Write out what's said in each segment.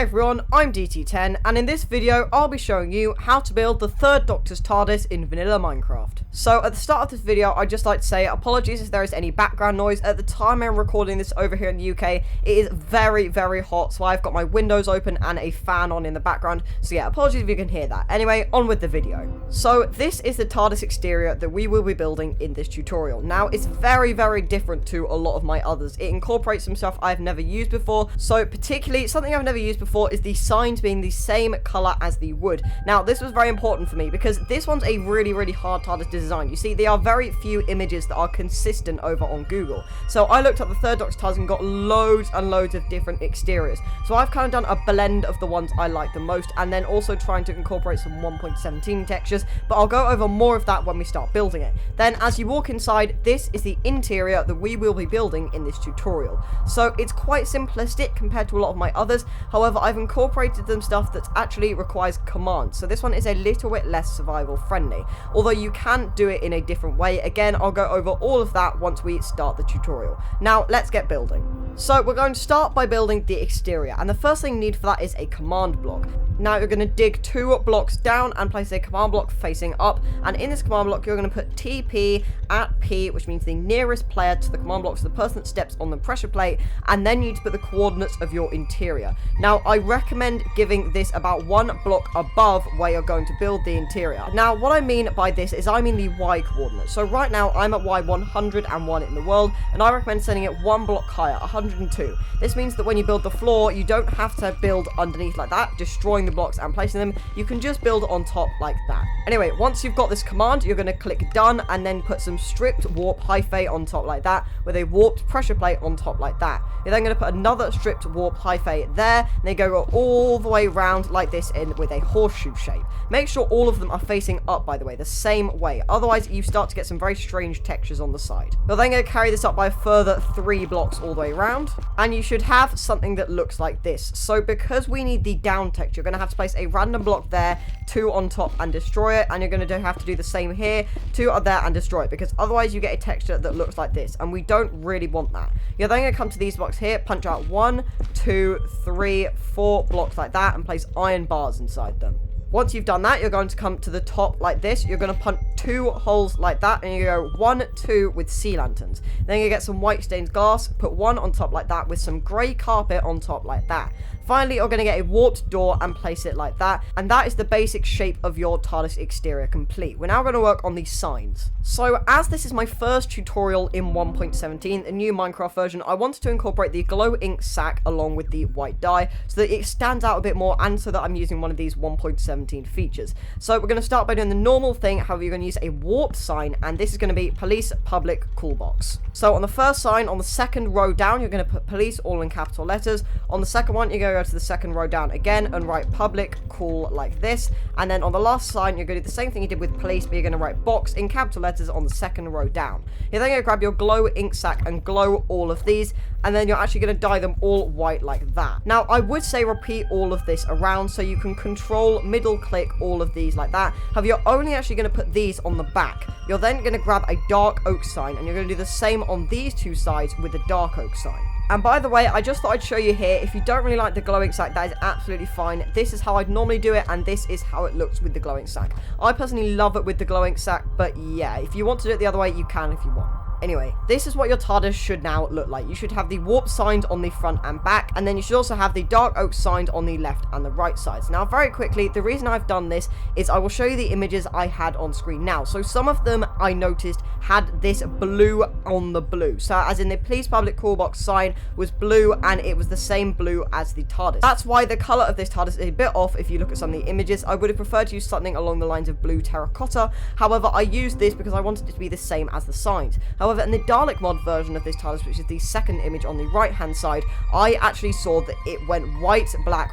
everyone, I'm DT10, and in this video I'll be showing you how to build the third Doctor's TARDIS in vanilla Minecraft. So at the start of this video, I'd just like to say apologies if there is any background noise. At the time I'm recording this over here in the UK, it is very, very hot, so I've got my windows open and a fan on in the background, so yeah, apologies if you can hear that. Anyway, on with the video. So this is the TARDIS exterior that we will be building in this tutorial. Now, it's very, very different to a lot of my others. It incorporates some stuff I've never used before, so particularly something I've never used before is the signs being the same color as the wood. Now, this was very important for me because this one's a really, really hard TARDIS to design. You see, there are very few images that are consistent over on Google. So I looked up the third Doctor's TARDIS and got loads and loads of different exteriors. So I've kind of done a blend of the ones I like the most, and then also trying to incorporate some 1.17 textures, but I'll go over more of that when we start building it. Then as you walk inside, this is the interior that we will be building in this tutorial. So it's quite simplistic compared to a lot of my others. However, I've incorporated some stuff that actually requires commands. So this one is a little bit less survival friendly, although you can do it in a different way. Again, I'll go over all of that once we start the tutorial. Now, let's get building. So we're going to start by building the exterior, and the first thing you need for that is a command block. Now you're going to dig 2 blocks down and place a command block facing up, and in this command block you're going to put TP at P, which means the nearest player to the command block, so the person that steps on the pressure plate, and then you need to put the coordinates of your interior. Now I recommend giving this about 1 block above where you're going to build the interior. Now what I mean by this is I mean the Y coordinates. So right now I'm at Y 101 in the world, and I recommend sending it 1 block higher, 102. This means that when you build the floor, you don't have to build underneath like that, destroying the blocks and placing them. You can just build on top like that. Anyway, once you've got this command, you're going to click done and then put some stripped warp hyphae on top like that, with a warped pressure plate on top like that. You're then going to put another stripped warp hyphae there, and they go all the way around like this with a horseshoe shape. Make sure all of them are facing up, by the way, the same way, otherwise you start to get some very strange textures on the side. You're then going to carry this up by a further 3 blocks all the way around, and you should have something that looks like this. So because we need the down texture, you're going to have to place a random block there, 2 on top and destroy it, and you're going to have to do the same here, 2 are there and destroy it, because otherwise you get a texture that looks like this, and we don't really want that. You're then going to come to these blocks here, punch out 1, 2, 3, 4 blocks like that, and place iron bars inside them. Once you've done that, you're going to come to the top like this. You're going to punch 2 holes like that, and you go 1, 2 with sea lanterns. Then you get some white stained glass, put 1 on top like that with some grey carpet on top like that. Finally, you're going to get a warped door and place it like that, and that is the basic shape of your TARDIS exterior complete. We're now going to work on these signs. So as this is my first tutorial in 1.17, the new Minecraft version, I wanted to incorporate the glow ink sack along with the white dye so that it stands out a bit more, and so that I'm using one of these 1.17 features. So we're going to start by doing the normal thing. However, you're going to use a warped sign, and this is going to be police public cool box. So on the first sign, on the second row down, you're going to put police all in capital letters. On the second one, you're going to go to the second row down again and write public cool like this, and then on the last sign you're going to do the same thing you did with police, but you're going to write box in capital letters on the second row down. You're then going to grab your glow ink sack and glow all of these, and then you're actually going to dye them all white like that. Now I would say repeat all of this around so you can control middle click all of these like that. However, you're only actually going to put these on the back. You're then going to grab a dark oak sign, and you're going to do the same on these 2 sides with the dark oak sign. And by the way, I just thought I'd show you here, if you don't really like the glowing sack, that is absolutely fine. This is how I'd normally do it, and this is how it looks with the glowing sack. I personally love it with the glowing sack, but yeah, if you want to do it the other way, you can if you want. Anyway, this is what your TARDIS should now look like. You should have the warp signs on the front and back, and then you should also have the dark oak signs on the left and the right sides. Now, very quickly, the reason I've done this is I will show you the images I had on screen now. So some of them I noticed had this blue on the blue. So as in the police public call box sign was blue, and it was the same blue as the TARDIS. That's why the color of this TARDIS is a bit off if you look at some of the images. I would have preferred to use something along the lines of blue terracotta. However, I used this because I wanted it to be the same as the signs. However, in the Dalek mod version of this TARDIS, which is the second image on the right hand side, I actually saw that it went white, black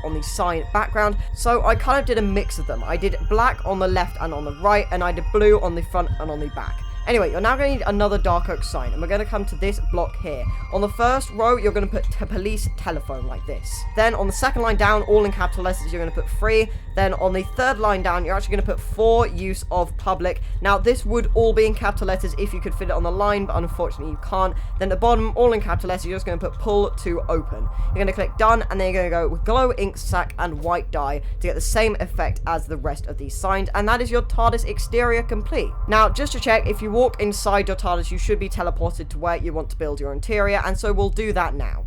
on the sign background, so I kind of did a mix of them. I did black on the left and on the right, and I did blue on the front and on the back. Anyway, you're now going to need another dark oak sign, and we're going to come to this block here. On the first row, you're going to put police telephone like this. Then on the second line down, all in capital letters, you're going to put free. Then on the third line down, you're actually going to put for use of public. Now, this would all be in capital letters if you could fit it on the line, but unfortunately you can't. Then at the bottom, all in capital letters, you're just going to put pull to open. You're going to click done, and then you're going to go with glow ink sac and white dye to get the same effect as the rest of these signs, and that is your TARDIS exterior complete. Now, just to check, if you walk inside your TARDIS, you should be teleported to where you want to build your interior, and so we'll do that now.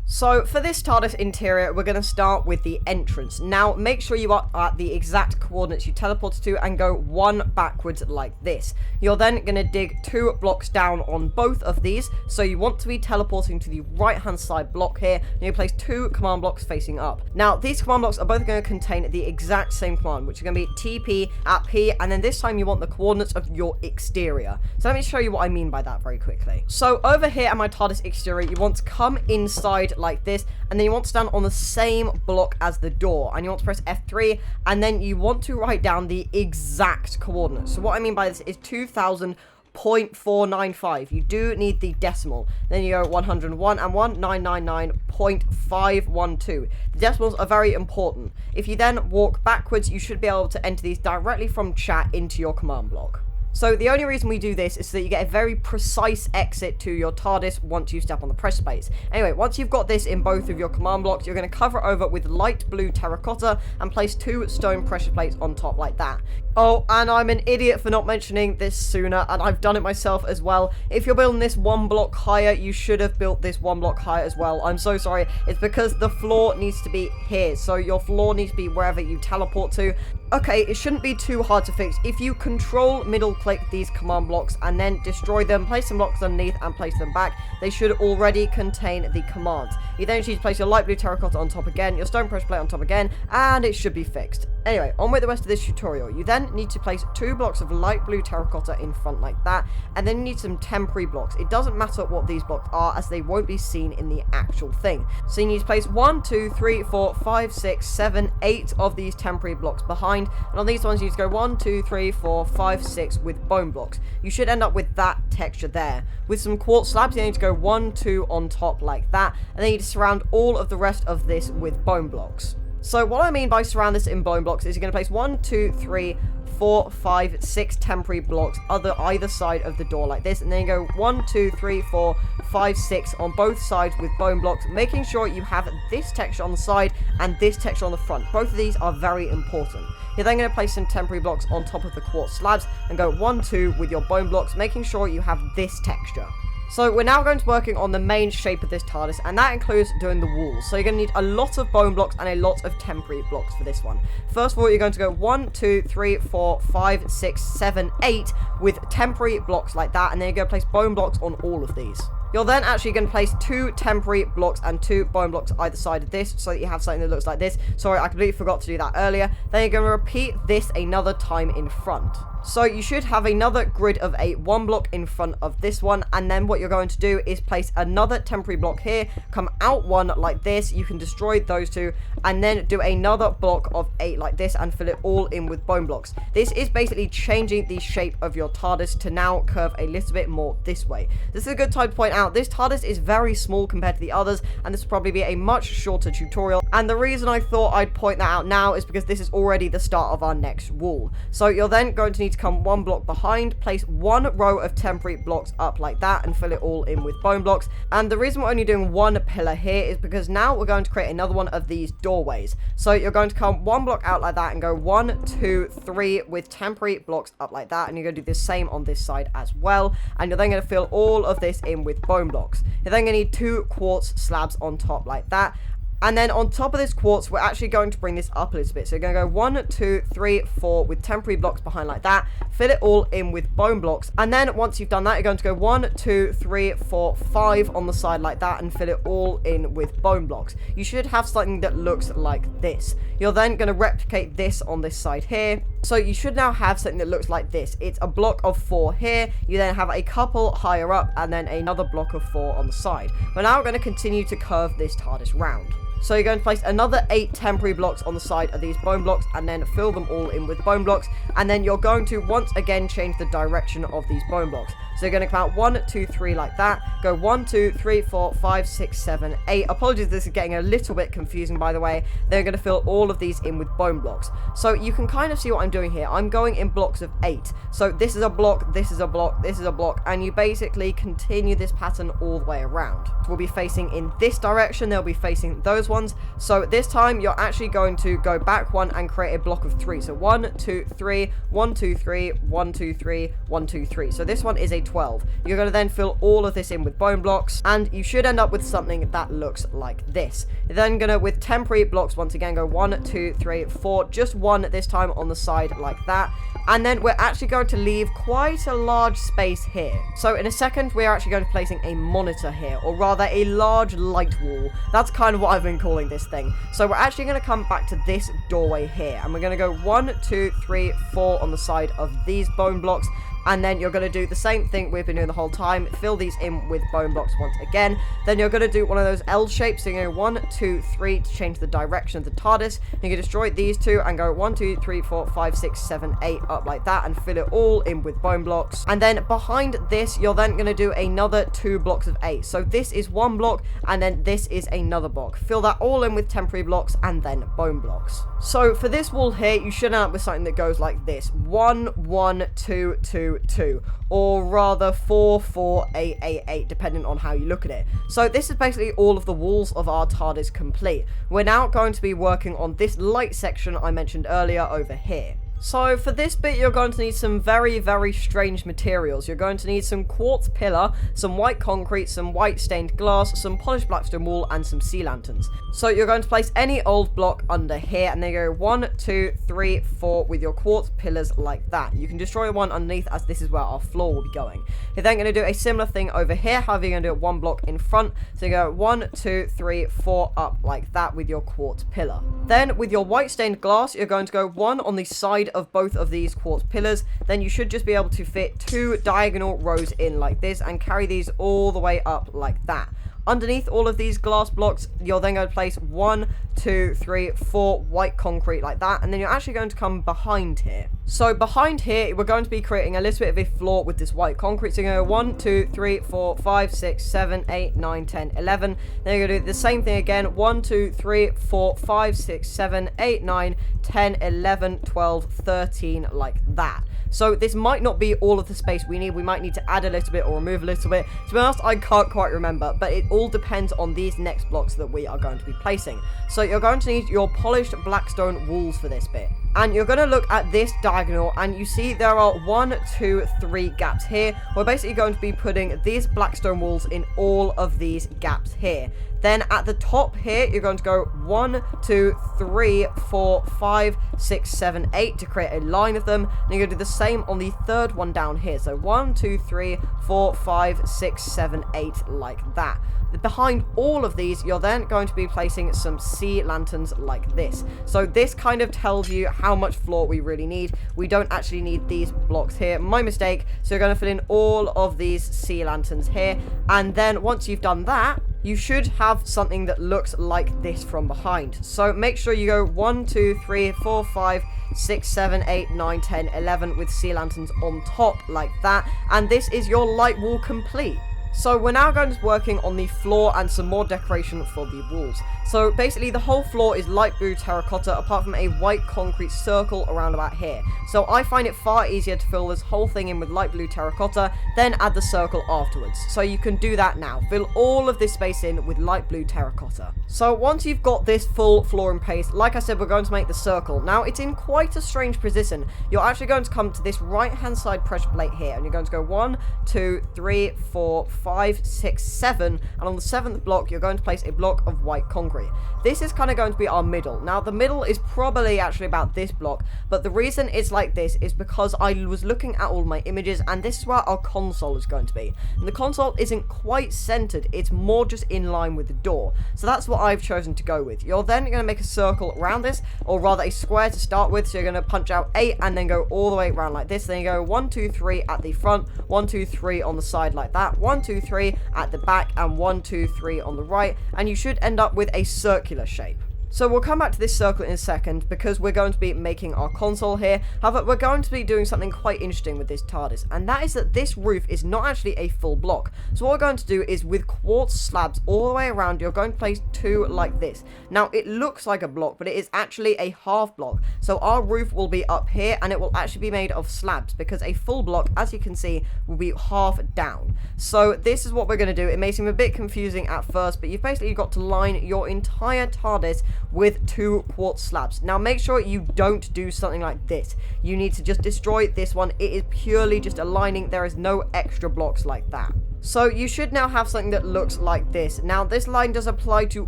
So, for this TARDIS interior, we're going to start with the entrance. Now, make sure you are at the exact coordinates you teleported to and go one backwards like this. You're then going to dig 2 blocks down on both of these, so you want to be teleporting to the right-hand side block here, and you place 2 command blocks facing up. Now, these command blocks are both going to contain the exact same command, which is going to be TP at P, and then this time you want the coordinates of your exterior. So, let me show you what I mean by that very quickly. So, over here at my TARDIS exterior, you want to come inside like this, and then you want to stand on the same block as the door, and you want to press F3, and then you want to write down the exact coordinates. So what I mean by this is 2000.495. You do need the decimal. Then you go 101 and 1999.512. The decimals are very important. If you then walk backwards, you should be able to enter these directly from chat into your command block. So the only reason we do this is so that you get a very precise exit to your TARDIS once you step on the press space. Anyway, once you've got this in both of your command blocks, you're going to cover it over with light blue terracotta and place 2 stone pressure plates on top like that. Oh, and I'm an idiot for not mentioning this sooner, and I've done it myself as well. If you're building this 1 block higher, you should have built this 1 block higher as well. I'm so sorry. It's because the floor needs to be here, so your floor needs to be wherever you teleport to. Okay, it shouldn't be too hard to fix. If you control middle click these command blocks and then destroy them, place some blocks underneath and place them back, they should already contain the commands. You then need to place your light blue terracotta on top again, your stone pressure plate on top again, and it should be fixed. Anyway, on with the rest of this tutorial. You then need to place 2 blocks of light blue terracotta in front like that, and then you need some temporary blocks. It doesn't matter what these blocks are, as they won't be seen in the actual thing. So you need to place 1, 2, 3, 4, 5, 6, 7, 8 of these temporary blocks behind, and on these ones you need to go 1, 2, 3, 4, 5, 6 with bone blocks. You should end up with that texture there. With some quartz slabs, you need to go 1, 2 on top like that, and then you need to surround all of the rest of this with bone blocks. So what I mean by surround this in bone blocks is you're going to place 1, 2, 3, 4, 5, 6 temporary blocks either side of the door like this, and then you go 1, 2, 3, 4, 5, 6 on both sides with bone blocks, making sure you have this texture on the side and this texture on the front. Both of these are very important. You're then going to place some temporary blocks on top of the quartz slabs and go 1, 2 with your bone blocks, making sure you have this texture. So we're now going to working on the main shape of this TARDIS, and that includes doing the walls. So you're going to need a lot of bone blocks and a lot of temporary blocks for this one. First of all, you're going to go 1, 2, 3, 4, 5, 6, 7, 8 with temporary blocks like that, and then you're going to place bone blocks on all of these. You're then actually going to place 2 temporary blocks and 2 bone blocks either side of this, so that you have something that looks like this. Sorry, I completely forgot to do that earlier. Then you're going to repeat this another time in front. So you should have another grid of 1 block in front of this one, and then what you're going to do is place another temporary block here, come out 1 like this, you can destroy those 2, and then do another block of 8 like this and fill it all in with bone blocks. This is basically changing the shape of your TARDIS to now curve a little bit more this way. This is a good time to point out, this TARDIS is very small compared to the others, and this will probably be a much shorter tutorial, and the reason I thought I'd point that out now is because this is already the start of our next wall. So you're then going to need to come 1 block behind, place 1 row of temporary blocks up like that and fill it all in with bone blocks. And the reason we're only doing 1 pillar here is because now we're going to create another one of these doorways. So you're going to come 1 block out like that and go 1, 2, 3 with temporary blocks up like that, and you're going to do the same on this side as well, and you're then going to fill all of this in with bone blocks. You're then going to need 2 quartz slabs on top like that. And then on top of this quartz, we're actually going to bring this up a little bit. So you're going to go 1, 2, 3, 4 with temporary blocks behind like that. Fill it all in with bone blocks. And then once you've done that, you're going to go 1, 2, 3, 4, 5 on the side like that and fill it all in with bone blocks. You should have something that looks like this. You're then going to replicate this on this side here. So you should now have something that looks like this. It's a block of 4 here. You then have a couple higher up and then another block of 4 on the side. We're now going to continue to curve this TARDIS round. So you're going to place another 8 temporary blocks on the side of these bone blocks, and then fill them all in with bone blocks, and then you're going to once again change the direction of these bone blocks. So you're going to count 1, 2, 3 like that. Go 1, 2, 3, 4, 5, 6, 7, 8. Apologies, this is getting a little bit confusing, by the way. They're going to fill all of these in with bone blocks. So you can kind of see what I'm doing here. I'm going in blocks of 8. So this is a block, this is a block, this is a block, and you basically continue this pattern all the way around. We'll be facing in this direction, they'll be facing those ones. So this time you're actually going to go back 1 and create a block of 3. So 1, 2, 3, 1, 2, 3, 1, 2, 3, 1, 2, 3. So this one is a 12. You're going to then fill all of this in with bone blocks, and you should end up with something that looks like this. You're then going to, with temporary blocks, once again, go 1, 2, 3, 4, just 1 this time on the side like that. And then we're actually going to leave quite a large space here. So in a second, we're actually going to be placing a monitor here, or rather a large light wall. That's kind of what I've been calling this thing. So we're actually going to come back to this doorway here, and we're going to go 1, 2, 3, 4 on the side of these bone blocks. And then you're going to do the same thing we've been doing the whole time. Fill these in with bone blocks once again. Then you're going to do one of those L shapes. So you're going to go 1, 2, 3 to change the direction of the TARDIS. And you can destroy these two and go 1, 2, 3, 4, 5, 6, 7, 8 up like that. And fill it all in with bone blocks. And then behind this, you're then going to do another 2 blocks of 8. So this is 1 block, and then this is another block. Fill that all in with temporary blocks and then bone blocks. So for this wall here, you should end up with something that goes like this. 1, 1, 2, 2, 2, or rather 4, 4, 8, 8, 8, depending on how you look at it. So this is basically all of the walls of our TARDIS complete. We're now going to be working on this light section I mentioned earlier over here. So for this bit, you're going to need some very, very strange materials. You're going to need some quartz pillar, some white concrete, some white stained glass, some polished blackstone wool, and some sea lanterns. So you're going to place any old block under here, and then go 1, 2, 3, 4 with your quartz pillars like that. You can destroy one underneath, as this is where our floor will be going. You're then going to do a similar thing over here. However, you're going to do it 1 block in front. So you go 1, 2, 3, 4 up like that with your quartz pillar. Then with your white stained glass, you're going to go 1 on the side of both of these quartz pillars. Then you should just be able to fit 2 diagonal rows in like this and carry these all the way up like that. Underneath all of these glass blocks, you're then going to place 1, 2, 3, 4 white concrete like that, and then you're actually going to come behind here. So behind here, we're going to be creating a little bit of a floor with this white concrete. So you're going to go 1, 2, 3, 4, 5, 6, 7, 8, 9, 10, 11. Then you're going to do the same thing again. 1, 2, 3, 4, 5, 6, 7, 8, 9, 10, 11, 12, 13, like that. So this might not be all of the space we need. We might need to add a little bit or remove a little bit. To be honest, I can't quite remember, but it all depends on these next blocks that we are going to be placing. So you're going to need your polished blackstone walls for this bit. And you're going to look at this diagonal, and you see there are 1, 2, 3 gaps here. We're basically going to be putting these blackstone walls in all of these gaps here. Then at the top here, you're going to go 1, 2, 3, 4, 5, 6, 7, 8 to create a line of them. And you're going to do the same on the third one down here. So 1, 2, 3, 4, 5, 6, 7, 8, like that. Behind all of these, you're then going to be placing some sea lanterns like this. So this kind of tells you how much floor we really need. We don't actually need these blocks here. My mistake. So you're going to fill in all of these sea lanterns here. And then once you've done that, you should have something that looks like this from behind. So make sure you go 1, 2, 3, 4, 5, 6, 7, 8, 9, 10, 11 with sea lanterns on top like that. And this is your light wall complete. So we're now going to be working on the floor and some more decoration for the walls. So basically the whole floor is light blue terracotta apart from a white concrete circle around about here. So I find it far easier to fill this whole thing in with light blue terracotta, then add the circle afterwards. So you can do that now. Fill all of this space in with light blue terracotta. So once you've got this full floor in place, like I said, we're going to make the circle. Now it's in quite a strange position. You're actually going to come to this right hand side pressure plate here, and you're going to go 1, 2, 3, 4, 5, 6, 7, and on the 7th block you're going to place a block of white concrete. This is kind of going to be our middle. Now the middle is probably actually about this block, but the reason it's like this is because I was looking at all my images, and this is where our console is going to be. And the console isn't quite centered, it's more just in line with the door. So that's what I've chosen to go with. You're then going to make a circle around this, or rather a square to start with. So you're going to punch out 8 and then go all the way around like this. Then you go 1, 2, 3 at the front, 1, 2, 3 on the side like that, 1, 2, 3 at the back, and 1, 2, 3 on the right. And you should end up with a circular shape. So we'll come back to this circle in a second because we're going to be making our console here. However, we're going to be doing something quite interesting with this TARDIS, and that is that this roof is not actually a full block. So what we're going to do is with quartz slabs all the way around, you're going to place 2 like this. Now, it looks like a block, but it is actually a half block. So our roof will be up here, and it will actually be made of slabs because a full block, as you can see, will be half down. So this is what we're going to do. It may seem a bit confusing at first, but you've basically got to line your entire TARDIS with 2 quartz slabs. Now make sure you don't do something like this. You need to just destroy this one. It is purely just aligning. There is no extra blocks like that. So you should now have something that looks like this. Now this line does apply to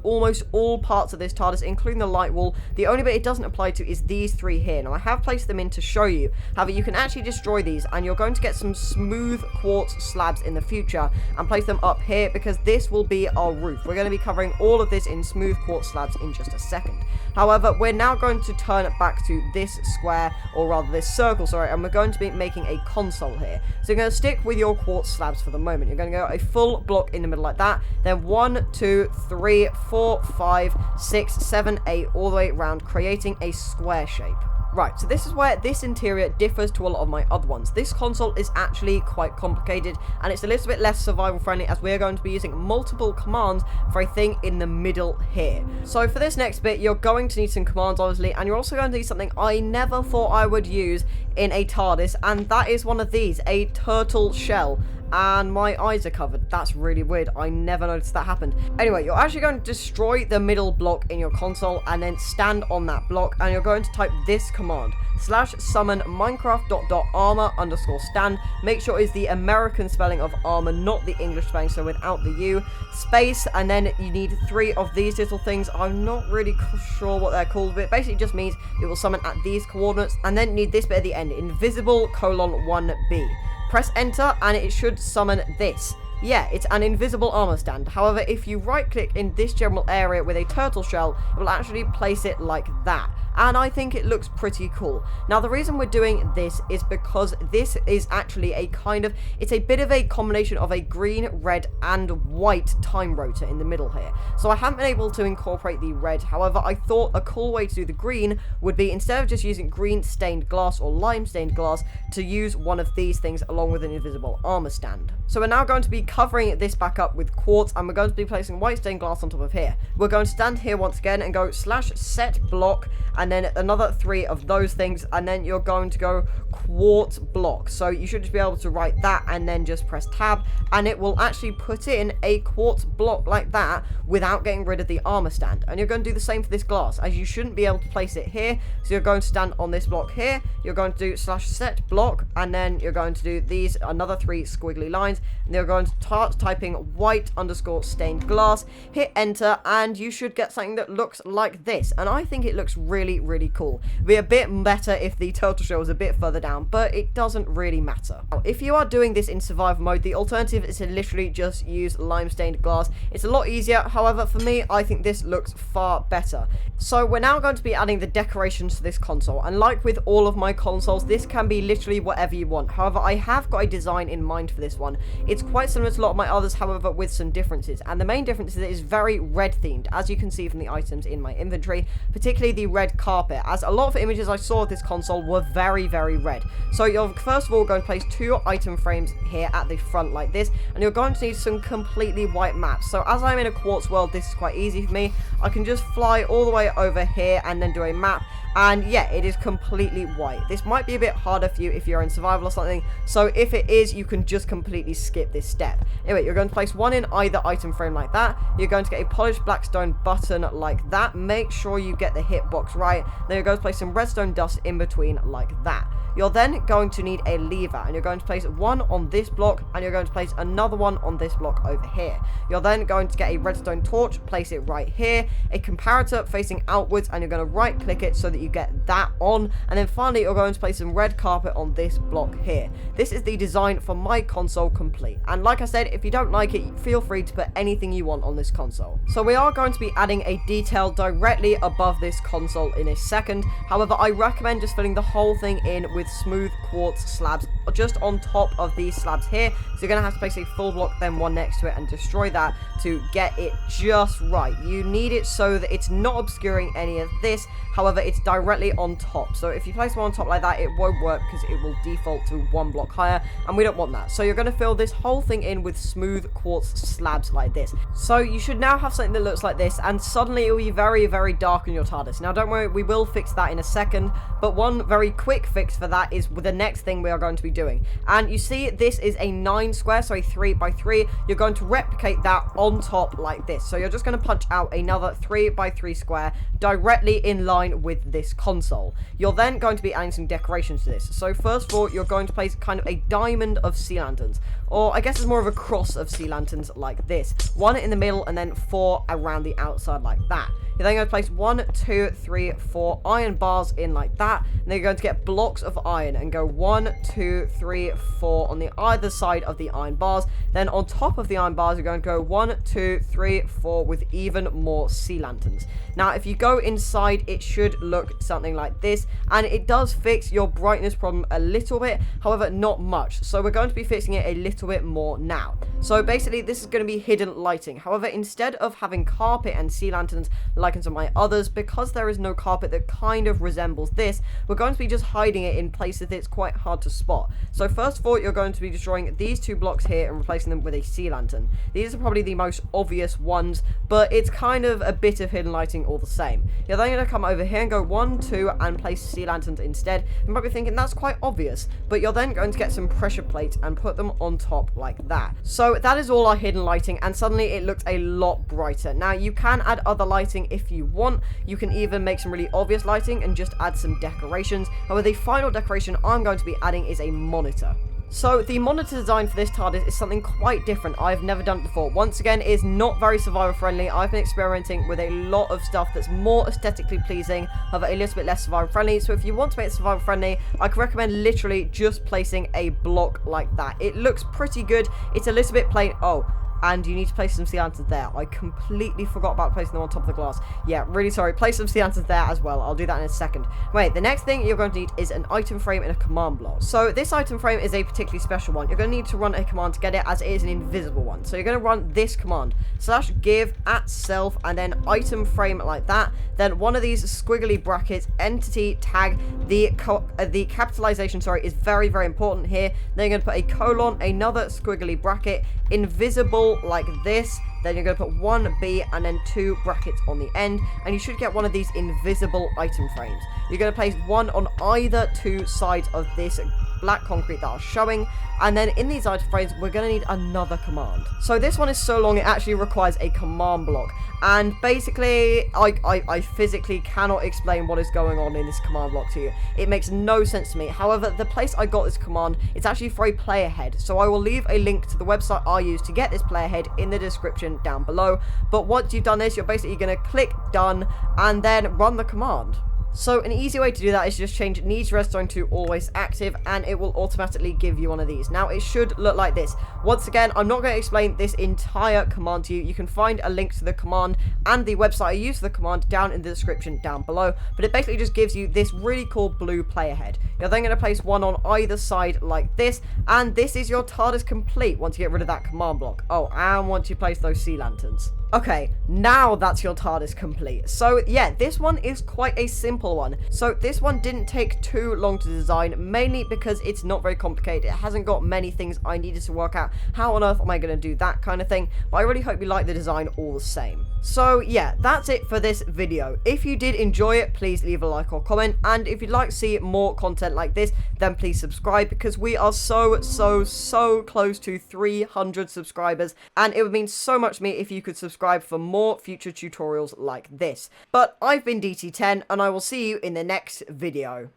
almost all parts of this TARDIS, including the light wall. The only bit it doesn't apply to is these 3 here. Now I have placed them in to show you. However, you can actually destroy these and you're going to get some smooth quartz slabs in the future and place them up here because this will be our roof. We're going to be covering all of this in smooth quartz slabs in just a second. However, we're now going to turn it back to this square, or rather this circle, sorry, and we're going to be making a console here. So you're going to stick with your quartz slabs for the moment. You're going to go a full block in the middle like that, then 1, 2, 3, 4, 5, 6, 7, 8, all the way around, creating a square shape. Right, so this is where this interior differs to a lot of my other ones. This console is actually quite complicated, and it's a little bit less survival friendly as we're going to be using multiple commands for a thing in the middle here. So for this next bit, you're going to need some commands, obviously, and you're also going to need something I never thought I would use in a TARDIS, and that is one of these, a turtle shell. And my eyes are covered. That's really weird. I never noticed that happened. Anyway, you're actually going to destroy the middle block in your console and then stand on that block, and you're going to type this command, /summon minecraft.armor_stand. Make sure it's the American spelling of armor, not the English spelling, so without the U, space, and then you need 3 of these little things. I'm not really sure what they're called, but it basically just means it will summon at these coordinates, and then you need this bit at the end, invisible:1B. Press enter and it should summon this. Yeah, it's an invisible armor stand. However, if you right click in this general area with a turtle shell, it will actually place it like that. And I think it looks pretty cool. Now, the reason we're doing this is because this is actually a kind of, it's a bit of a combination of a green, red, and white time rotor in the middle here. So I haven't been able to incorporate the red. However, I thought a cool way to do the green would be, instead of just using green stained glass or lime stained glass, to use one of these things along with an invisible armor stand. So we're now going to be covering this back up with quartz, and we're going to be placing white stained glass on top of here. We're going to stand here once again and go /set block, and then another 3 of those things, and then you're going to go quartz block. So you should just be able to write that and then just press tab, and it will actually put in a quartz block like that without getting rid of the armor stand. And you're going to do the same for this glass, as you shouldn't be able to place it here. So you're going to stand on this block here, you're going to do /set block, and then you're going to do these another 3 squiggly lines, and you're going to start typing white_stained glass, hit enter, and you should get something that looks like this. And I think it looks really, really cool. It'd be a bit better if the turtle shell was a bit further down, but it doesn't really matter. Now, if you are doing this in survival mode, the alternative is to literally just use lime stained glass. It's a lot easier. However, for me, I think this looks far better. So we're now going to be adding the decorations to this console, and like with all of my consoles, this can be literally whatever you want. However, I have got a design in mind for this one. It's quite similar to a lot of my others, however, with some differences, and the main difference is that it's very red themed, as you can see from the items in my inventory, particularly the red carpet, as a lot of images I saw of this console were very, very red. So you're first of all going to place 2 item frames here at the front like this, and you're going to need some completely white maps. So as I'm in a quartz world, this is quite easy for me. I can just fly all the way over here and then do a map, and yeah, it is completely white. This might be a bit harder for you if you're in survival or something, so if it is, you can just completely skip this step. Anyway, you're going to place 1 in either item frame like that. You're going to get a polished black stone button like that. Make sure you get the hitbox right. Then you're going to place some redstone dust in between like that. You're then going to need a lever, and you're going to place 1 on this block, and you're going to place another one on this block over here. You're then going to get a redstone torch, place it right here, a comparator facing outwards, and you're going to right click it so that you get that on, and then finally you're going to place some red carpet on this block here. This is the design for my console complete, and like I said, if you don't like it, feel free to put anything you want on this console. So we are going to be adding a detail directly above this console in a second. However, I recommend just filling the whole thing in with smooth quartz slabs just on top of these slabs here. So you're going to have to place a full block, then one next to it, and destroy that to get it just right. You need it so that it's not obscuring any of this. However, it's directly on top. So if you place one on top like that, it won't work because it will default to one block higher, and we don't want that. So you're going to fill this whole thing in with smooth quartz slabs like this. So you should now have something that looks like this, and suddenly it will be very, very dark in your TARDIS. Now, don't worry, we will fix that in a second, but one very quick fix for that is the next thing we are going to be doing. And you see, this is a 9 square, so a 3 by 3. You're going to replicate that on top like this. So you're just going to punch out another 3 by 3 square directly in line with this console. You're then going to be adding some decorations to this. So first of all, you're going to place kind of a diamond of sea lanterns, or I guess it's more of a cross of sea lanterns like this. 1 in the middle and then 4 around the outside like that. You're then going to place 1, 2, 3, 4 iron bars in like that. And then you're going to get blocks of iron and go 1, 2, 3, 4 on the either side of the iron bars. Then on top of the iron bars, you're going to go 1, 2, 3, 4 with even more sea lanterns. Now, if you go inside, it should look something like this. And it does fix your brightness problem a little bit. However, not much. So we're going to be fixing it a little bit more now. So basically, this is going to be hidden lighting. However, instead of having carpet and sea lanterns like in some of my others, because there is no carpet that kind of resembles this, we're going to be just hiding it in places that's quite hard to spot. So first of all, you're going to be destroying these 2 blocks here and replacing them with a sea lantern. These are probably the most obvious ones, but it's kind of a bit of hidden lighting all the same. You're then going to come over here and go 1, 2 and place sea lanterns instead. You might be thinking that's quite obvious, but you're then going to get some pressure plates and put them on top like that. So that is all our hidden lighting, and suddenly it looks a lot brighter. Now, you can add other lighting if you want. You can even make some really obvious lighting and just add some decorations. However, the final decoration I'm going to be adding is a monitor. So the monitor design for this TARDIS is something quite different. I've never done it before. Once again, it is not very survivor friendly. I've been experimenting with a lot of stuff that's more aesthetically pleasing, however a little bit less survivor friendly. So if you want to make it survivor friendly, I could recommend literally just placing a block like that. It looks pretty good. It's a little bit plain. Oh, and you need to place some sea lanterns there. I completely forgot about placing them on top of the glass. Yeah, really sorry. Place some sea lanterns there as well. I'll do that in a second. Wait, the next thing you're going to need is an item frame and a command block. So this item frame is a particularly special one. You're going to need to run a command to get it, as it is an invisible one. So you're going to run this command, /give @self, and then item frame like that. Then one of these squiggly brackets, entity tag. The capitalization, is very, very important here. Then you're going to put a colon, another squiggly bracket, invisible like this. Then you're going to put 1B and then 2 brackets on the end, and you should get one of these invisible item frames. You're going to place one on either 2 sides of this black concrete that I was showing, and then in these item frames we're going to need another command. So this one is so long it actually requires a command block, and basically I physically cannot explain what is going on in this command block to you. It makes no sense to me. However, the place I got this command, it's actually for a player head, so I will leave a link to the website I use to get this player head in the description down below. But once you've done this, you're basically going to click done and then run the command. So an easy way to do that is just change needs redstone to always active, and it will automatically give you one of these. Now it should look like this. Once again, I'm not going to explain this entire command to you. You can find a link to the command and the website I use for the command down in the description down below, but it basically just gives you this really cool blue player head. You're then going to place one on either side like this, and this is your TARDIS complete once you get rid of that command block. Oh, and once you place those sea lanterns. Okay, now that's your TARDIS complete. So yeah, this one is quite a simple one. So this one didn't take too long to design, mainly because it's not very complicated. It hasn't got many things I needed to work out. How on earth am I going to do that kind of thing? But I really hope you like the design all the same. So yeah, that's it for this video. If you did enjoy it, please leave a like or comment. And if you'd like to see more content like this, then please subscribe, because we are so close to 300 subscribers. And it would mean so much to me if you could subscribe for more future tutorials like this. But I've been DT10, and I will see you in the next video.